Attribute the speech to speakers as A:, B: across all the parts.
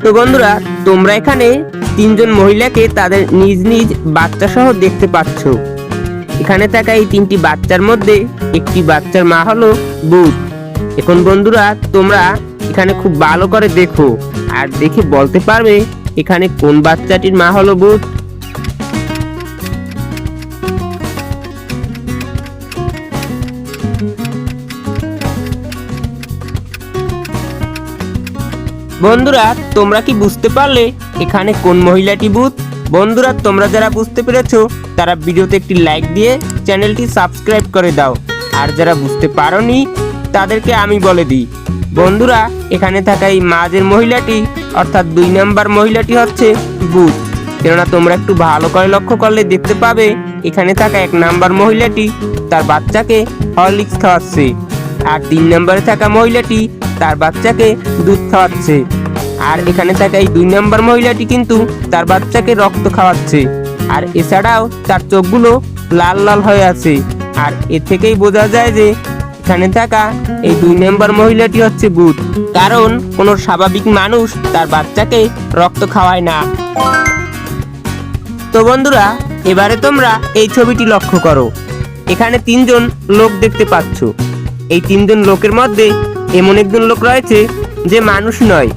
A: তো বন্ধুরা, তোমরা এখানে তিনজন মহিলাকে তাদের নিজ নিজ বাচ্চা সহ দেখতে পাচ্ছ। এখানে থাকা এই তিনটি বাচ্চার মধ্যে একটি বাচ্চার মা হলো ভূত। এখন বন্ধুরা, তোমরা এখানে খুব ভালো করে দেখো আর দেখে বলতে পারবে এখানে কোন বাচ্চাটির মা হলো ভূত। বন্ধুরা, তোমরা কি বুঝতে পারলে এখানে কোন মহিলাটি ভূত? বন্ধুরা, তোমরা যারা বুঝতে পেরেছো তারা ভিডিওতে একটি লাইক দিয়ে চ্যানেলটি সাবস্ক্রাইব করে দাও। আর যারা বুঝতে পারোনি তাদেরকে আমি বলে দিই। বন্ধুরা, এখানে থাকা এই মাঝের মহিলাটি অর্থাৎ 2 নম্বর মহিলাটি হচ্ছে ভূত। কেননা তোমরা একটু ভালো করে লক্ষ্য করলে দেখতে পাবে এখানে থাকা 1 নম্বর মহিলাটি তার বাচ্চাকে হরলিক্স খাওয়াচ্ছে, আর 3 নম্বরে থাকা মহিলাটি তার বাচ্চাকে দুধ খাওয়াচ্ছে, আর এখানে থাকা এই 2 নম্বর মহিলাটি কিন্তু তার বাচ্চাকে রক্ত খাওয়াচ্ছে। আর এছাড়াও তার চোখগুলো লাল লাল হয়ে আছে। আর এ থেকেই বোঝা যায় যে এখানে থাকা এই 2 নম্বর মহিলাটি হচ্ছে ভূত, কারণ কোনো স্বাভাবিক মানুষ তার বাচ্চাকে রক্ত খাওয়ায় না। তো বন্ধুরা, এবারে তোমরা এই ছবিটি লক্ষ্য করো। এখানে 3 জন লোক দেখতে পাচ্ছ। এই 3 জন লোকের মধ্যে এমন একজন লোক রয়েছে যে মানুষ নয়,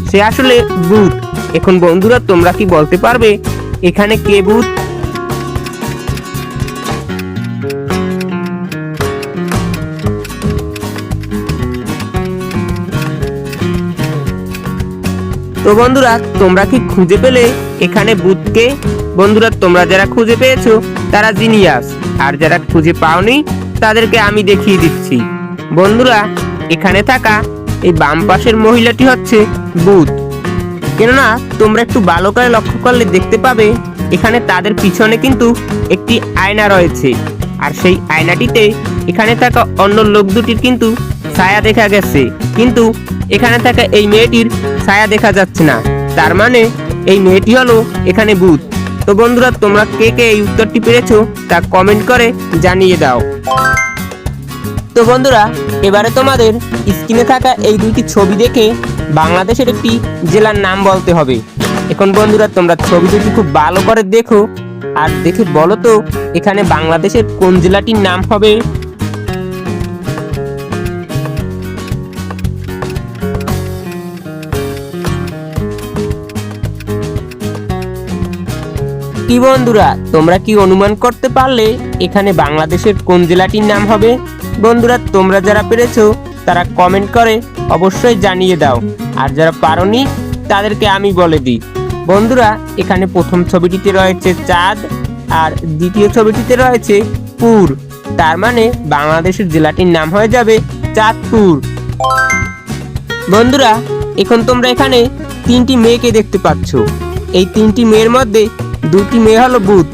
A: সে আসলে ভূত। এখন বন্ধুরা, তোমরা কি বলতে পারবে এখানে কে ভূত? তো বন্ধুরা, তোমরা কি খুঁজে পেলে এখানে ভূতকে? বন্ধুরা, তোমরা যারা খুঁজে পেয়েছো তারা জিনিয়াস, আর যারা খুঁজে পাওনি তাদেরকে আমি দেখিয়ে দিচ্ছি। বন্ধুরা, এখানে থাকা এই বাম পাশের মহিলাটি হচ্ছে ভূত। কেননা তোমরা একটু ভালো করে লক্ষ্য করলে দেখতে পাবে এখানে তাদের পিছনে কিন্তু একটি আয়না রয়েছে, আর সেই আয়নাটিতে এখানে থাকা অন্য লোক দুটির কিন্তু ছায়া দেখা গেছে, কিন্তু এখানে থাকা এই মেয়েটির ছায়া দেখা যাচ্ছে না। তার মানে এই মেয়েটি হলো এখানে ভূত। তো বন্ধুরা, তোমরা কে কে এই উত্তরটি পেরেছো তা কমেন্ট করে জানিয়ে দাও। তো বন্ধুরা, এবারে তোমাদের স্ক্রিনে থাকা এই 2টি ছবি দেখে বাংলাদেশের একটি জেলার নাম বলতে হবে। এখন বন্ধুরা, তোমরা ছবি দুটি খুব ভালো করে দেখো আর দেখে বলো তো এখানে বাংলাদেশের কোন জেলাটির নাম হবে। কি বন্ধুরা, তোমরা কি অনুমান করতে পারলে এখানে বাংলাদেশের কোন জেলাটির নাম হবে? বন্ধুরা, তোমরা যারা পেরেছো তারা কমেন্ট করে অবশ্যই জানিয়ে দাও, আর যারা পারোনি তাদেরকে আমি বলে দিই। বন্ধুরা, এখানে প্রথম ছবিটিতে রয়েছে চাঁদ, আর দ্বিতীয় ছবিটিতে রয়েছে পুর। তার মানে বাংলাদেশের জেলাটির নাম হয়ে যাবে চাঁদপুর। বন্ধুরা, এখন তোমরা এখানে 3টি মেয়েকে দেখতে পাচ্ছ। এই 3টি মেয়ের মধ্যে 2টি মেয়ে হলো ভূত,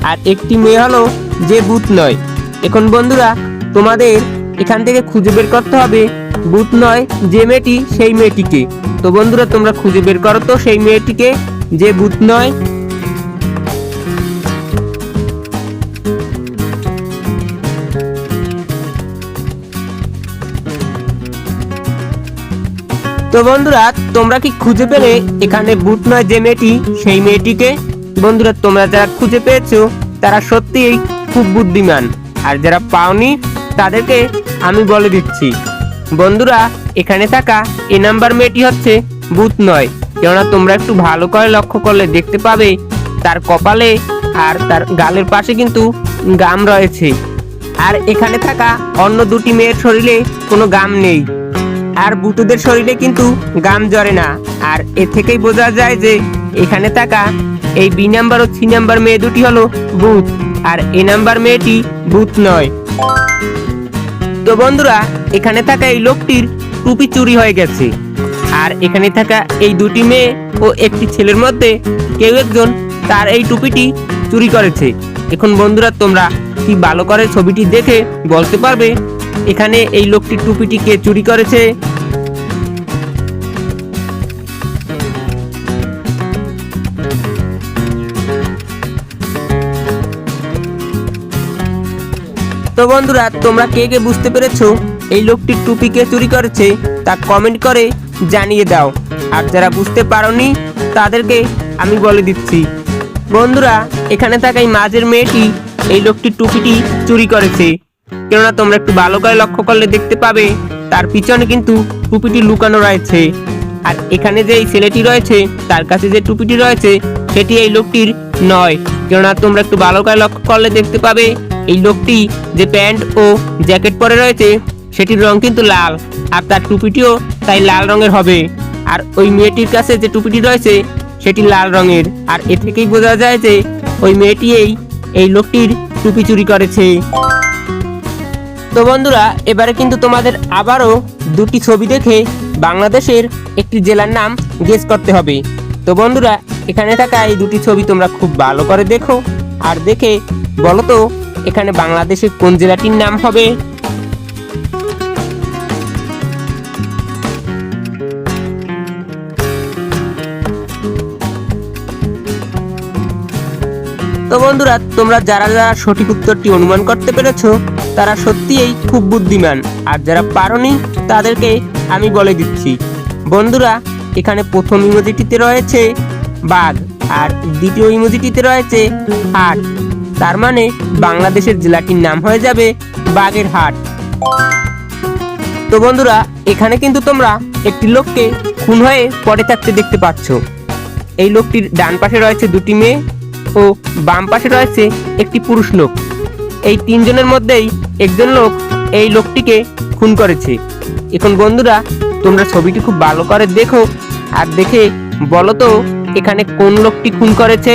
A: আর একটি মেয়ে হলো যে ভূত নয়। এখন বন্ধুরা, তোমাদের এখান থেকে খুঁজে বের করতে হবে ভূত নয় যে মেয়েটি, সেই মেয়েটিকে। তো বন্ধুরা, তোমরা খুঁজে বের করো তো সেই মেয়েটিকে যে ভূত নয়। তো বন্ধুরা, তোমরা কি খুঁজে পেলে এখানে ভূত নয় যে মেয়েটি, সেই মেয়েটিকে? বন্ধুরা, তোমরা যারা খুঁজে পেয়েছো তারা সত্যিই খুব বুদ্ধিমান, আর যারা পাওনি তাদেরকে আমি বলে দিচ্ছি। বন্ধুরা, এখানে থাকা এ নাম্বার মেয়েটি হচ্ছে ভূত নয়, কেননা তোমরা একটু ভালো করে লক্ষ্য করলে দেখতে পাবে তার কপালে আর তার গালের পাশে কিন্তু গাম রয়েছে। আর এখানে থাকা অন্য 2টি মেয়ের শরীরে কোনো গাম নেই, আর ভূতদের শরীরে কিন্তু গাম জ্বরে না। আর এ থেকেই বোঝা যায় যে এখানে থাকা এই বি নাম্বার ও সি নাম্বার মেয়ে দুটি হলো ভূত, আর এ নাম্বার মেয়েটি ভূত নয়। তো বন্ধুরা, এখানে থাকা এই লোকটির টুপি চুরি হয়ে গেছে, আর এখানে থাকা এই 2টি মেয়ে ও একটি ছেলের মধ্যে কেউ একজন তার এই টুপিটি চুরি করেছে। এখন বন্ধুরা, তোমরা কি ভালো করে ছবিটি দেখে বলতে পারবে এখানে এই লোকটির টুপিটি কে চুরি করেছে? তো বন্ধুরা, তোমরা কে কে বুঝতে পেরেছো এই লোকটির টুপি কে চুরি করেছে তা কমেন্ট করে জানিয়ে দাও। আর যারা বুঝতে পারোনি তাদেরকে আমি বলে দিচ্ছি। বন্ধুরা, এখানে থাকা এই মাঝের মেয়েটি এই লোকটির টুপিটি চুরি করেছে। কেননা তোমরা একটু ভালো করে লক্ষ্য করলে দেখতে পাবে তার পিছনে কিন্তু টুপিটি লুকানো রয়েছে। আর এখানে যে এই ছেলেটি রয়েছে তার কাছে যে টুপিটি রয়েছে সেটি এই লোকটির নয়। কেননা তোমরা একটু ভালো করে লক্ষ্য করলে দেখতে পাবে এই লোকটি যে প্যান্ট ও জ্যাকেট পরে রয়েছে সেটির রং কিন্তু লাল, আর তার টুপিটিও তাই লাল রঙের হবে। আর ওই মেয়েটির কাছে যে টুপিটি রয়েছে সেটি লাল রঙের। আর এ থেকেই বোঝা যায় যে ওই মেয়েটি এই লোকটির টুপি চুরি করেছে। তো বন্ধুরা, এবারে কিন্তু তোমাদের আবারও দুটি ছবি দেখে বাংলাদেশের একটি জেলার নাম গেস করতে হবে। তো বন্ধুরা, এখানে থাকা এই দুটি ছবি তোমরা খুব ভালো করে দেখো আর দেখে বলো তো এখানে বাংলাদেশের কোন জেলাটির নাম হবে। তো বন্ধুরা, তোমরা যারা যারা সঠিক উত্তরটি অনুমান করতে পেরেছো তারা সত্যিই খুব বুদ্ধিমান, আর যারা পারোনি তাদেরকে আমি বলে দিচ্ছি। বন্ধুরা, এখানে প্রথম ইমোজিটিতে রয়েছে বাঘ আর দ্বিতীয় ইমোজিটিতে রয়েছে হাট। তার মানে বাংলাদেশের জেলাটির নাম হয়ে যাবে বাগের হাট। তো বন্ধুরা, এখানে কিন্তু তোমরা একটি লোককে খুন হয়ে পড়ে থাকতে দেখতে পাচ্ছ। এই লোকটির ডান পাশে রয়েছে দুটি মেয়ে ও বাম পাশে রয়েছে একটি পুরুষ লোক। এই তিনজনের মধ্যেই একজন লোক এই লোকটিকে খুন করেছে। এখন বন্ধুরা, তোমরা ছবিটি খুব ভালো করে দেখো আর দেখে বলো তো এখানে কোন লোকটি খুন করেছে।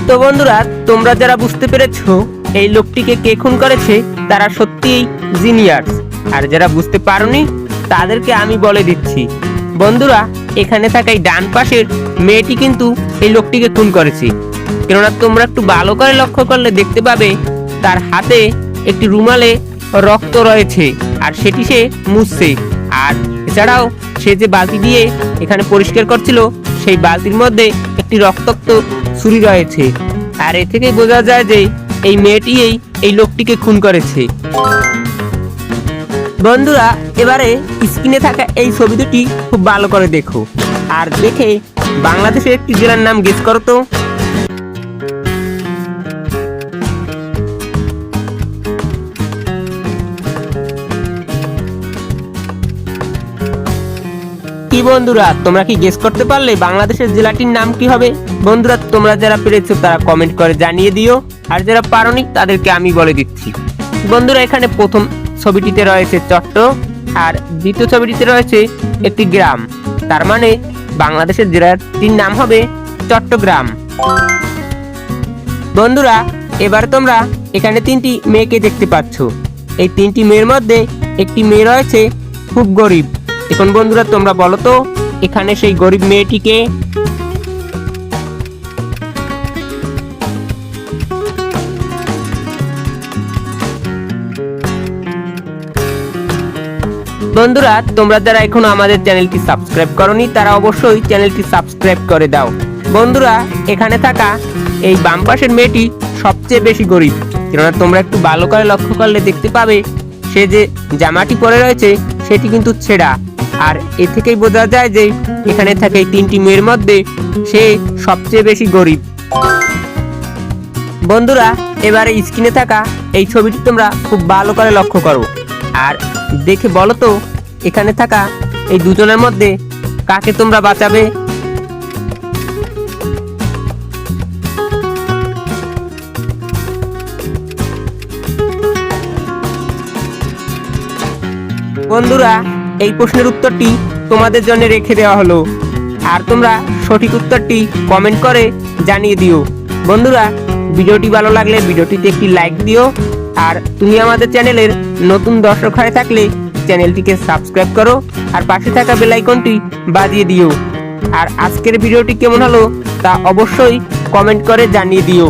A: তো বন্ধুরা, তোমরা যারা বুঝতে পেরেছো এই লোকটিকে কে খুন করেছে তারা সত্যিই জিনিয়াস, আর যারা বুঝতে পারোনি তাদেরকে আমি বলে দিচ্ছি। বন্ধুরা, এখানে থাকা এই ডান পাশের মেয়েটি কিন্তু এই লোকটিকে খুন করেছে। কেননা তোমরা একটু ভালো করে লক্ষ্য করলে দেখতে পাবে তার হাতে একটি রুমালে রক্ত রয়েছে আর সেটি সে মুছছে। আর এছাড়াও সে যে বালতি দিয়ে এখানে পরিষ্কার করছিল সেই বালতির মধ্যে একটি রক্তাক্ত ছুরি রয়েছে। আর এ থেকেই বোঝা যায় যে এই মেয়েটি এই লোকটিকে খুন করেছে। বন্ধুরা, এবারে স্ক্রিনে থাকা এই ছবি দুটি খুব ভালো করে দেখো আর দেখে বাংলাদেশের একটি জেলার নাম গেস করো তো। কি বন্ধুরা, তোমরা কি গেস করতে পারলে বাংলাদেশের জেলাটির নাম কি হবে? বন্ধুরা, তোমরা যারা পেরেছো তারা কমেন্ট করে জানিয়ে দিও, আর যারা পারোনি তাদেরকে আমি বলে দিচ্ছি। বন্ধুরা, এখানে প্রথম ছবিটিতে রয়েছে চট্ট আর দ্বিতীয় ছবিটিতে রয়েছে একটি গ্রাম। তার মানে বাংলাদেশের জেলাটির নাম হবে চট্টগ্রাম। বন্ধুরা, এবার তোমরা এখানে তিনটি মেয়েকে দেখতে পাচ্ছ। এই তিনটি মেয়ের মধ্যে একটি মেয়ে রয়েছে খুব গরিব। এখন বন্ধুরা, তোমরা বলো তো এখানে সেই গরিব মেয়েটিকে। বন্ধুরা, তোমরা যারা এখনো আমাদের চ্যানেলটি সাবস্ক্রাইব করোনি তারা অবশ্যই চ্যানেলটি সাবস্ক্রাইব করে দাও। বন্ধুরা, এখানে থাকা এই বাম পাশের মেয়েটি সবচেয়ে বেশি গরিব। কেননা তোমরা একটু ভালো করে লক্ষ্য করলে দেখতে পাবে সে যে জামাটি পরে রয়েছে সেটি কিন্তু ছেঁড়া। আর এ থেকেই বোঝা যায় যে এখানে থাকা এই তিনটি মেয়ের মধ্যে সে সবচেয়ে বেশি গরিব। বন্ধুরা, এবারে স্ক্রিনে থাকা এই ছবিটি তোমরা খুব ভালো করে লক্ষ্য করো আর দেখে বলো তো এখানে থাকা এই দুজনের মধ্যে কাকে তোমরা বাঁচাবে। বন্ধুরা, এই প্রশ্নের উত্তরটি তোমাদের জন্য রেখে দেওয়া হলো, আর তোমরা সঠিক উত্তরটি কমেন্ট করে জানিয়ে দিও। বন্ধুরা, ভিডিওটি ভালো লাগলে ভিডিওটিতে একটি লাইক দিও, আর তুমি আমাদের চ্যানেলের নতুন দর্শক হয়ে থাকলে চ্যানেলটিকে সাবস্ক্রাইব করো আর পাশে থাকা বেল আইকনটি বাজিয়ে দিও। আর আজকের ভিডিওটি কেমন হলো তা অবশ্যই কমেন্ট করে জানিয়ে দিও।